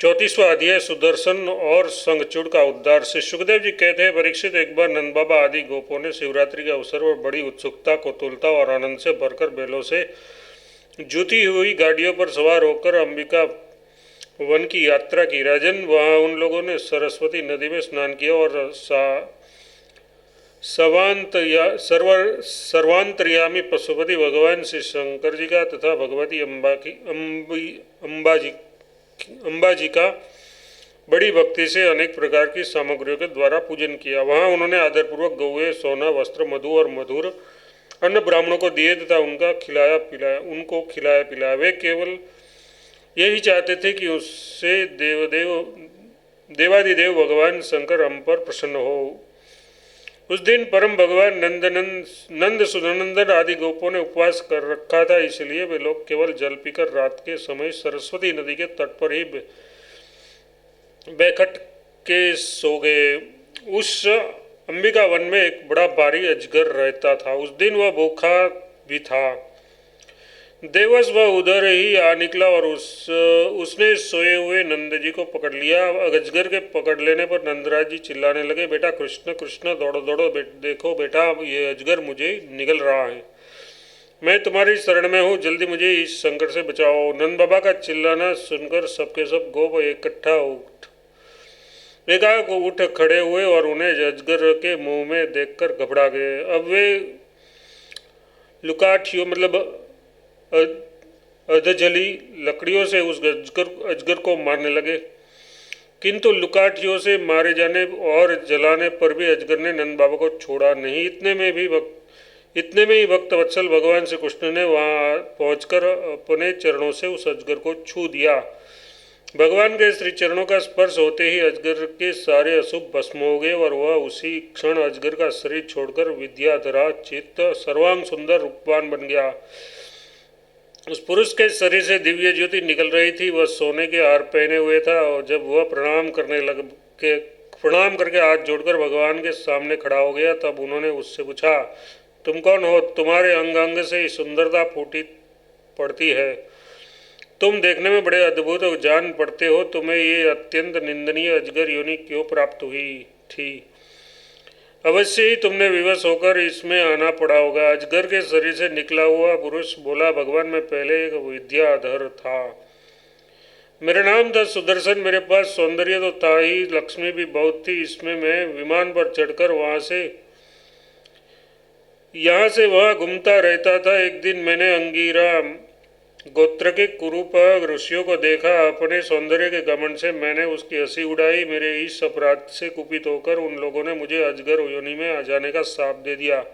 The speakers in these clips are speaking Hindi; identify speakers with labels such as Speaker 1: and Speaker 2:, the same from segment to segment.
Speaker 1: 34वां अध्याय सुदर्शन और शंखचूड़ का उद्धार से सुखदेव जी कहते हैं, परीक्षित, एक बार नंद बाबा आदि गोपों ने शिवरात्रि के अवसर पर बड़ी उत्सुकता, कुतूहलता और आनंद से भरकर बैलों से जुती हुई गाड़ियों पर सवार होकर अंबिका वन की यात्रा की। राजन, वहाँ उन लोगों ने सरस्वती नदी में स्नान किया और सर्वांतर्यामी पशुपति भगवान श्री शंकर जी का तथा भगवती अम्बा जी का बड़ी भक्ति से अनेक प्रकार की सामग्रियों के द्वारा पूजन किया। वहाँ उन्होंने आदरपूर्वक गौए, सोना, वस्त्र, मधु और मधुर अन्न ब्राह्मणों को दिए तथा उनको खिलाया पिलाया। वे केवल यही चाहते थे कि उससे देवादिदेव भगवान शंकर हम पर प्रसन्न हो। उस दिन परम भगवान नंद सुनंदन आदि गोपों ने उपवास कर रखा था, इसलिए वे लोग केवल जल पीकर रात के समय सरस्वती नदी के तट पर ही बैठक के सो गए। उस अंबिका वन में एक बड़ा भारी अजगर रहता था। उस दिन वह भूखा भी था। देवस वह उधर ही आ निकला और उसने सोए हुए नंद जी को पकड़ लिया। अजगर के पकड़ लेने पर नंदराज जी चिल्लाने लगे, बेटा कृष्ण कृष्ण, दौड़ो दौड़ो, देखो बेटा, ये अजगर मुझे निगल रहा है। मैं तुम्हारी शरण में हूँ, जल्दी मुझे इस संकट से बचाओ। नंद बाबा का चिल्लाना सुनकर सबके सब गोप इकट्ठा एकाएक उठ खड़े हुए और उन्हें अजगर के मुंह में देखकर घबरा गए। अब वे लुकाठियों अधजली लकड़ियों से उस अजगर को मारने लगे, किंतु लुकाठियों से मारे जाने और जलाने पर भी अजगर ने नंद बाबा को छोड़ा नहीं। इतने में ही भक्त वत्सल भगवान श्री कृष्ण ने वहां पहुंचकर अपने चरणों से उस अजगर को छू दिया। भगवान के श्री चरणों का स्पर्श होते ही अजगर के सारे अशुभ भस्म हो गए और वह उसी क्षण अजगर का शरीर छोड़कर विद्याधरा चित्त सर्वांग सुंदर रूपवान बन गया। उस पुरुष के शरीर से दिव्य ज्योति निकल रही थी। वह सोने के हार पहने हुए था और जब वह प्रणाम करके हाथ जोड़कर भगवान के सामने खड़ा हो गया, तब उन्होंने उससे पूछा, तुम कौन हो? तुम्हारे अंग अंग से सुंदरता फूटी पड़ती है। तुम देखने में बड़े अद्भुत जान पड़ते हो। तुम्हें ये अत्यंत निंदनीय अजगर योनि क्यों प्राप्त हुई थी? अवश्य ही तुमने विवश होकर इसमें आना पड़ा होगा। अजगर के शरीर से निकला हुआ पुरुष बोला, भगवान, मैं पहले एक विद्याधर था। मेरा नाम था सुदर्शन। मेरे पास सौंदर्य तो था ही, लक्ष्मी भी बहुत थी। इसमें मैं विमान पर चढ़कर यहाँ से वहाँ घूमता रहता था। एक दिन मैंने अंगीरा गोत्र के कुरूप ऋषियों को देखा। अपने सौंदर्य के घमंड से मैंने उसकी हंसी उड़ाई। मेरे इस अपराध से कुपित होकर उन लोगों ने मुझे अजगर योनि में आ जाने का शाप दे दिया।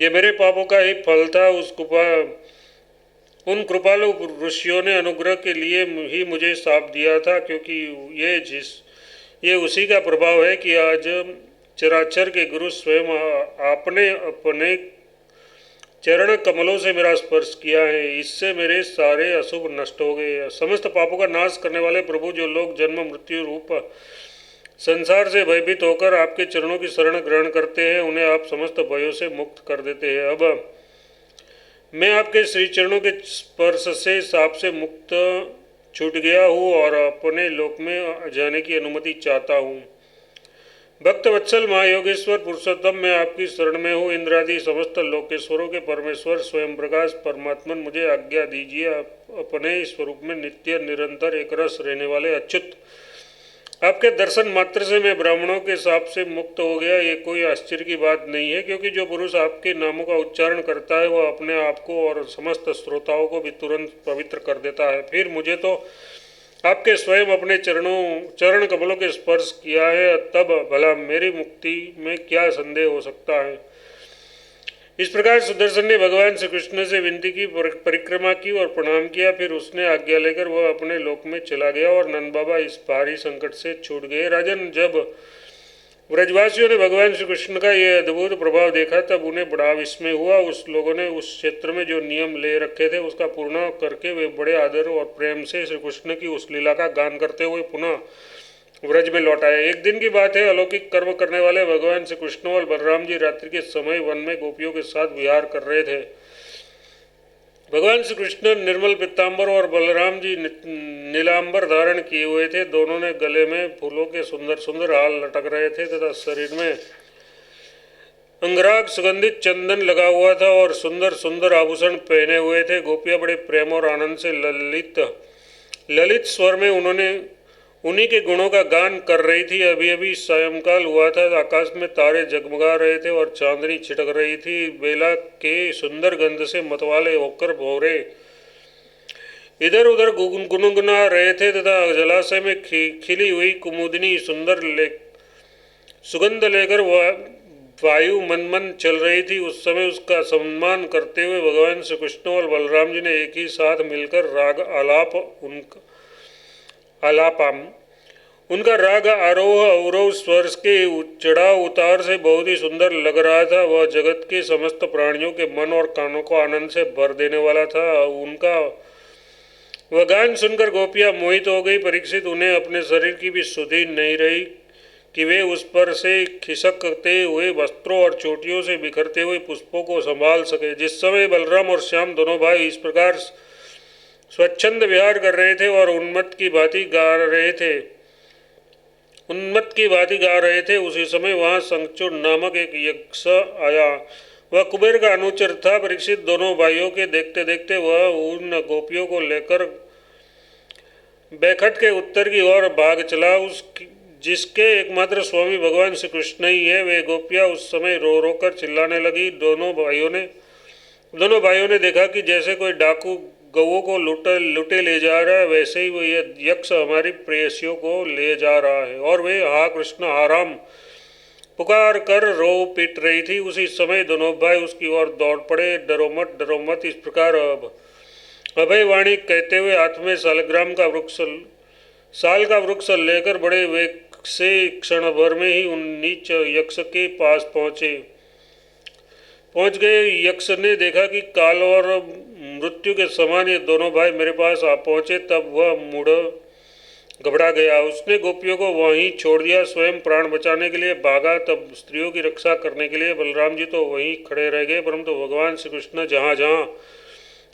Speaker 1: ये मेरे पापों का ही फल था। उन कृपालु ऋषियों ने अनुग्रह के लिए ही मुझे शाप दिया था, क्योंकि ये उसी का प्रभाव है कि आज चराचर के गुरु स्वयं आपने अपने चरण कमलों से मेरा स्पर्श किया है। इससे मेरे सारे अशुभ नष्ट हो गए। समस्त पापों का नाश करने वाले प्रभु, जो लोग जन्म मृत्यु रूप संसार से भयभीत होकर आपके चरणों की शरण ग्रहण करते हैं, उन्हें आप समस्त भयों से मुक्त कर देते हैं। अब मैं आपके श्री चरणों के स्पर्श से शाप से मुक्त छूट गया हूँ और अपने लोक में जाने की अनुमति चाहता हूँ। भक्त वत्सल महायोगेश्वर पुरुषोत्तम, मैं आपकी शरण में हूँ। इंद्रादि समस्त लोकेश्वरों के परमेश्वर स्वयं प्रकाश परमात्मन, मुझे आज्ञा दीजिए। अपने स्वरूप में नित्य निरंतर एक रस रहने वाले अच्युत, आपके दर्शन मात्र से मैं ब्राह्मणों के शाप से मुक्त हो गया। ये कोई आश्चर्य की बात नहीं है, क्योंकि जो पुरुष आपके नामों का उच्चारण करता है वह अपने आप को और समस्त श्रोताओं को भी तुरंत पवित्र कर देता है। फिर मुझे तो आपके स्वयं अपने चरण कमलों के स्पर्श किया है, तब भला मेरी मुक्ति में क्या संदेह हो सकता है। इस प्रकार सुदर्शन ने भगवान श्री कृष्ण से विनती की, परिक्रमा की और प्रणाम किया। फिर उसने आज्ञा लेकर वह अपने लोक में चला गया और नंद बाबा इस भारी संकट से छूट गए। राजन, जब ब्रजवासियों ने भगवान श्री कृष्ण का यह अद्भुत प्रभाव देखा, तब उन्हें बड़ा विस्मय हुआ। उस लोगों ने उस क्षेत्र में जो नियम ले रखे थे उसका पूर्ण करके वे बड़े आदर और प्रेम से श्री कृष्ण की उस लीला का गान करते हुए पुनः व्रज में लौट आए। एक दिन की बात है, अलौकिक कर्म करने वाले भगवान श्री कृष्ण और बलराम जी रात्रि के समय वन में गोपियों के साथ विहार कर रहे थे। भगवान श्री कृष्ण निर्मल पीताम्बर और बलराम जी नीलांबर धारण किए हुए थे। दोनों ने गले में फूलों के सुंदर सुंदर हार लटक रहे थे तथा शरीर में अंगराग सुगंधित चंदन लगा हुआ था और सुंदर सुंदर आभूषण पहने हुए थे। गोपियां बड़े प्रेम और आनंद से ललित स्वर में उन्हीं के गुणों का गान कर रही थी। अभी अभी सायंकाल हुआ था, आकाश में तारे जगमगा रहे थे और चांदनी छिटक रही थी। बेला के सुंदर गंध से मतवाले होकर भौरे इधर उधर गुनगुना रहे थे तथा जलाशय में खिली हुई कुमुदिनी सुगंध लेकर वायु मन चल रही थी। उस समय उसका सम्मान करते हुए भगवान श्री कृष्ण और बलराम जी ने एक ही साथ मिलकर राग उनका राग आरोह अवरोह स्वर के चढ़ाव उतार से बहुत ही सुंदर लग रहा था। वह जगत के समस्त प्राणियों के मन और कानों को आनंद से भर देने वाला था। उनका वह गान सुनकर गोपियां मोहित हो गई। परीक्षित, उन्हें अपने शरीर की भी सुधि नहीं रही कि वे उस पर से खिसकते हुए वस्त्रों और चोटियों से बिखरते हुए पुष्पों को संभाल सके। जिस समय बलराम और श्याम दोनों भाई इस प्रकार स्वच्छंद विहार कर रहे थे और उन्मत्त की भांति गा रहे थे उसी समय वहां शंखचूड़ नामक एक यक्ष आया। वह कुबेर का अनुचर था। परीक्षित, दोनों भाइयों के देखते देखते वह उन गोपियों को लेकर बैखट के उत्तर की ओर भाग चला, जिसके एकमात्र स्वामी भगवान श्री कृष्ण ही है। वे गोपियां उस समय रो रो कर चिल्लाने लगी। दोनों भाइयों ने देखा कि जैसे कोई डाकू गौओं को लुटे ले जा रहा है, वैसे ही वो यक्ष हमारी प्रेयसियों को ले जा रहा है। और वे हा कृष्ण हा राम पुकार कर रो पीट रही थी। उसी समय दोनों भाई उसकी ओर दौड़ पड़े। डरो मत इस प्रकार अभय वाणी कहते हुए हाथ में साल का वृक्ष लेकर बड़े वेग से क्षण भर में ही उन नीच यक्ष के पास पहुंच गए। यक्ष ने देखा कि काल और मृत्यु के समान ये दोनों भाई मेरे पास आ पहुंचे, तब वह मूढ़ घबरा गया। उसने गोपियों को वहीं छोड़ दिया, स्वयं प्राण बचाने के लिए भागा। तब स्त्रियों की रक्षा करने के लिए बलराम जी तो वहीं खड़े रह गए, परंतु भगवान श्री कृष्ण जहाँ जहाँ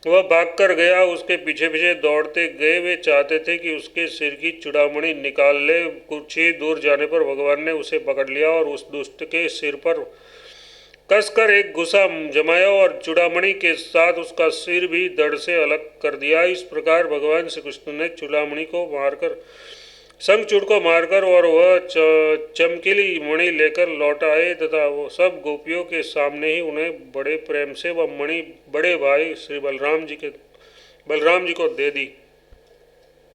Speaker 1: वह भागकर गया उसके पीछे पीछे दौड़ते गए। वे चाहते थे कि उसके सिर की चूड़ामणि निकाल ले। कुछ ही दूर जाने पर भगवान ने उसे पकड़ लिया और उस दुष्ट के सिर पर कसकर एक घुसा जमाया और चूड़ामणि के साथ उसका सिर भी धड़ से अलग कर दिया। इस प्रकार भगवान श्री कृष्ण ने चूड़ामणि को मारकर शंखचूड़ को मारकर और वह चमकीली मणि लेकर लौट आए तथा वो सब गोपियों के सामने ही उन्हें बड़े प्रेम से वह मणि बड़े भाई श्री बलराम जी को दे दी।